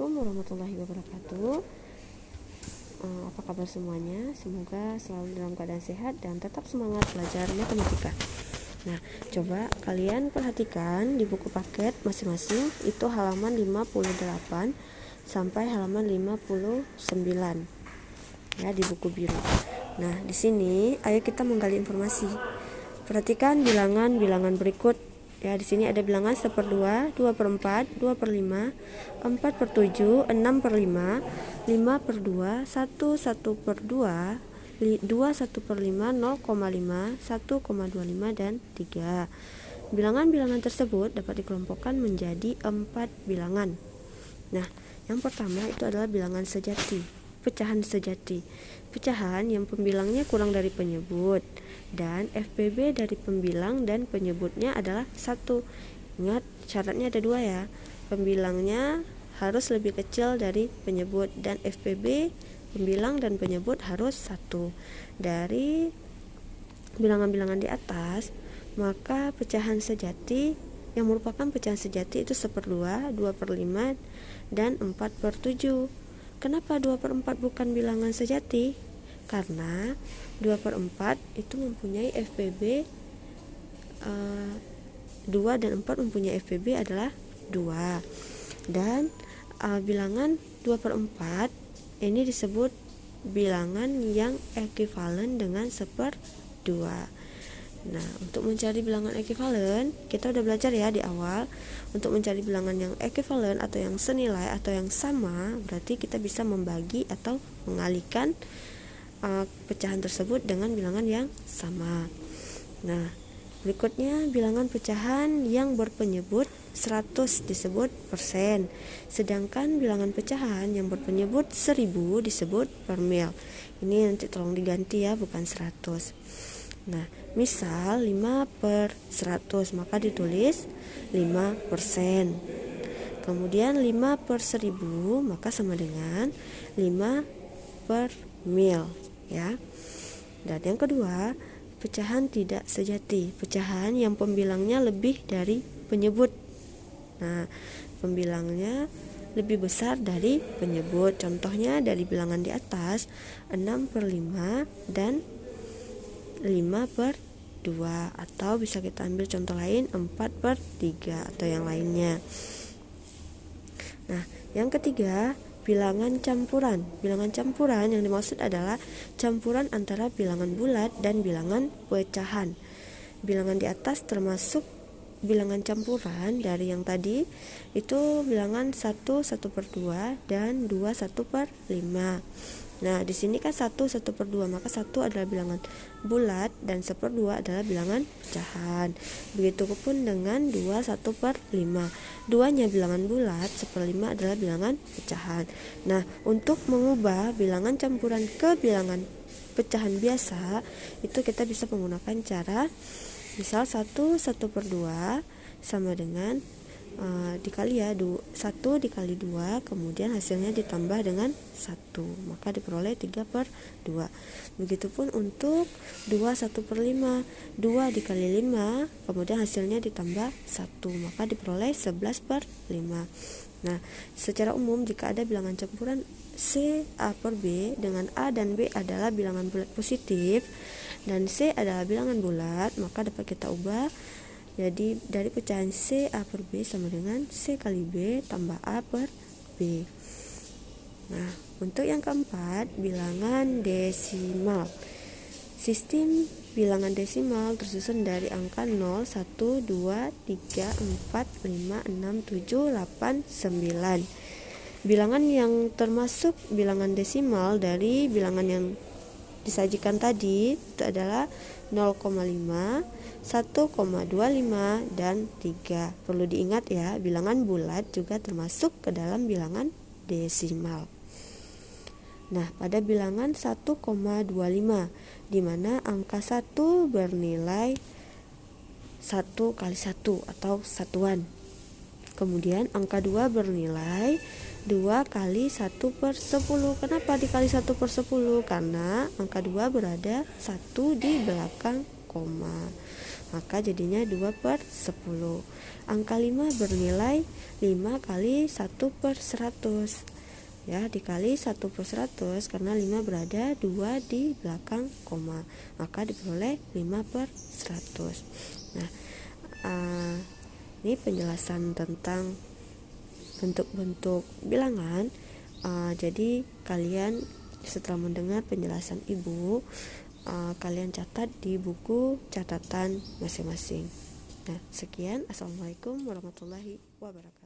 Assalamualaikum warahmatullahi wabarakatuh. Apa kabar semuanya? Semoga selalu dalam keadaan sehat dan tetap semangat belajar matematika. Nah, coba kalian perhatikan di buku paket masing-masing itu halaman 58 sampai halaman 59 ya, di buku biru. Nah, di sini ayo kita menggali informasi. Perhatikan bilangan-bilangan berikut. Ya, di sini ada bilangan 1/2, 2/4, 2/5, 4/7, 6/5, 5/2, 1/2, 2 1/5, 0,5, 1,25 dan 3. Bilangan-bilangan tersebut dapat dikelompokkan menjadi 4 bilangan. Nah, yang pertama itu adalah bilangan sejati, pecahan sejati. Pecahan yang pembilangnya kurang dari penyebut dan FPB dari pembilang dan penyebutnya adalah 1. Ingat, syaratnya ada 2 ya. Pembilangnya harus lebih kecil dari penyebut dan FPB pembilang dan penyebut harus 1. Dari bilangan-bilangan di atas, maka pecahan sejati yang merupakan pecahan sejati itu 1/2, 2/5 dan 4/7. Kenapa 2/4 bukan bilangan sejati? Karena 2/4 itu mempunyai FPB 2 dan 4 mempunyai FPB adalah 2. Dan bilangan 2/4 ini disebut bilangan yang ekuivalen dengan 1/2. Nah, untuk mencari bilangan ekuivalen, kita udah belajar ya di awal. Untuk mencari bilangan yang ekuivalen atau yang senilai atau yang sama, berarti kita bisa membagi atau mengalihkan pecahan tersebut dengan bilangan yang sama. Nah, berikutnya bilangan pecahan yang berpenyebut 100 disebut persen, sedangkan bilangan pecahan yang berpenyebut 1000 disebut per mil. Ini nanti tolong diganti ya, bukan 100. Nah, misal 5/100, maka ditulis 5%. Kemudian 5/1000 maka sama dengan 5 per mil ya. Dan yang kedua, pecahan tidak sejati, pecahan yang pembilangnya lebih dari penyebut. Nah, pembilangnya lebih besar dari penyebut. Contohnya dari bilangan di atas 6/5 dan 5/2, atau bisa kita ambil contoh lain 4/3 atau yang lainnya. Nah, yang ketiga, bilangan campuran. Bilangan campuran yang dimaksud adalah campuran antara bilangan bulat dan bilangan pecahan. Bilangan di atas termasuk bilangan campuran dari yang tadi itu bilangan 1 1/2 dan 2 1/5. Nah, di sini kan 1 1/2, maka 1 adalah bilangan bulat dan 1/2 adalah bilangan pecahan. Begitupun dengan 2 1/5. Duanya bilangan bulat, 1/5 adalah bilangan pecahan. Nah, untuk mengubah bilangan campuran ke bilangan pecahan biasa, itu kita bisa menggunakan cara misal 1 1/2 sama dengan dikali ya 1 dikali 2, kemudian hasilnya ditambah dengan 1, maka diperoleh 3/2. Begitupun untuk 2 1/5, 2 dikali 5, kemudian hasilnya ditambah 1, maka diperoleh 11/5. Nah, secara umum jika ada bilangan campuran C A per B dengan A dan B adalah bilangan bulat positif dan C adalah bilangan bulat, maka dapat kita ubah jadi dari pecahan C A per B sama dengan C kali B tambah A per B. Nah, untuk yang keempat, bilangan desimal. Sistem bilangan desimal tersusun dari angka 0, 1, 2, 3, 4, 5, 6, 7, 8, 9. Bilangan yang termasuk bilangan desimal dari bilangan yang disajikan tadi itu adalah 0,5, 1,25 dan 3. Perlu diingat ya, bilangan bulat juga termasuk ke dalam bilangan desimal. Nah, pada bilangan 1,25 di mana angka 1 bernilai 1 kali 1 atau satuan. Kemudian angka 2 bernilai 2 kali 1/10. Kenapa dikali 1/10? Karena angka 2 berada 1 di belakang koma. maka jadinya 2/10. Angka 5 bernilai 5 kali 1/100 ya, dikali 1/100 karena 5 berada 2 di belakang koma, maka diperoleh 5/100. Nah, ini penjelasan tentang bentuk-bentuk bilangan. Jadi kalian setelah mendengar penjelasan ibu, kalian catat di buku catatan masing-masing. Nah, sekian. Assalamualaikum warahmatullahi wabarakatuh.